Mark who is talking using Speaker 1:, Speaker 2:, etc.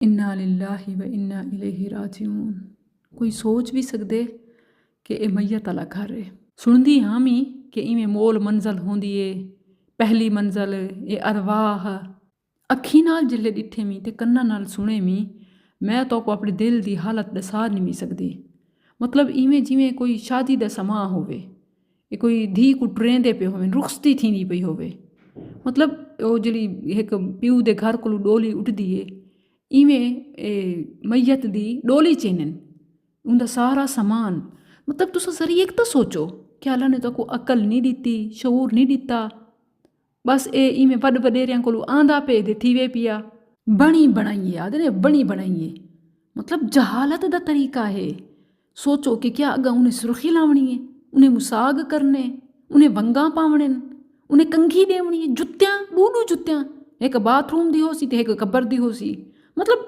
Speaker 1: ਇੰਨਾ ਲਿல்லாhi व ਇੰਨਾ ਇਲੈहि ਰਾਜਿਊਨ। ਕੋਈ ਸੋਚ ਵੀ ਸਕਦੇ ਕਿ ਇਹ ਮਈਅਤ ਵਾਲਾ ਘਰ ਹੈ। ਸੁਣਦੀ ਹਾਂ ਮੈਂ ਕਿ ਇਵੇਂ ਮੋਲ ਮੰਜ਼ਲ ਹੁੰਦੀ ਏ, ਪਹਿਲੀ ਮੰਜ਼ਲ ਇਹ ਅਰਵਾਹ ਅੱਖੀ ਨਾਲ ਜਿਲੇ ਡਿੱਠੇ ਮੀ ਤੇ ਕੰਨਾਂ ਨਾਲ ਸੁਣੇ ਮੀ, ਮੈਂ ਤਾਂ ਕੋ ਆਪਣੇ ਦਿਲ ਦੀ ਹਾਲਤ ਦਸਾ ਨਹੀਂ ਵੀ ਸਕਦੀ। ਮਤਲਬ ਇਵੇਂ ਜਿਵੇਂ ਕੋਈ ਸ਼ਾਦੀ ਦਾ ਸਮਾਂ ਹੋਵੇ, ਇਹ ਕੋਈ ਧੀ ਕੋ ਟਰੇਂਦੇ ਪਏ ਹੋਵੇ, ਰੁਖਸਤੀ ਥੀਂਦੀ ਪਈ ਹੋਵੇ। ਮਤਲਬ ਉਹ ਜਿਹੜੀ ਇੱਕ ਪਿਓ ਦੇ ਘਰ ਕੋਲੋਂ ਡੋਲੀ ਉੱਠਦੀ ਏ, ਇਵੇਂ ਇਹ ਮਈਅਤ ਦੀ ਡੋਲੀ ਚੇਨਨ ਉਹਦਾ ਸਾਰਾ ਸਮਾਨ। ਮਤਲਬ ਤੁਸੀਂ ਜ਼ਰੀ ਇੱਕ ਤਾਂ ਸੋਚੋ ਕਿ ਅੱਲਾ ਨੇ ਤਾਂ ਕੋਈ ਅਕਲ ਨਹੀਂ ਦਿੱਤੀ, ਸ਼ਊਰ ਨਹੀਂ ਦਿੱਤਾ। ਬਸ ਇਹ ਇਵੇਂ ਵੱਡ ਵਡੇਰਿਆਂ ਕੋਲੋਂ ਆਂਦਾ ਪਏ ਦੇ ਥੀਵੇ ਪਿਆ, ਬਣੀ ਬਣਾਈਏ ਆਦੇ ਨੇ, ਬਣੀ ਬਣਾਈਏ। ਮਤਲਬ ਜਹਾਲਤ ਦਾ ਤਰੀਕਾ ਹੈ। ਸੋਚੋ ਕਿ ਕਿਆ ਅੱਗਾ ਉਹਨੇ ਸੁਰਖੀ ਲਾਵਣੀ ਹੈ, ਉਹਨੇ ਮੁਸਾਗ ਕਰਨੇ, ਉਹਨੇ ਵੰਗਾਂ ਪਾਵਣੇ, ਉਹਨੇ ਕੰਘੀ ਦੇਵਣੀ ਹੈ, ਜੁੱਤਿਆਂ ਬੂਡੂ ਜੁੱਤਿਆਂ, ਇੱਕ ਬਾਥਰੂਮ ਦੀ ਹੋ ਸੀ ਤੇ ਇੱਕ ਕਬਰ ਦੀ ਹੋ ਸੀ। ਮਤਲਬ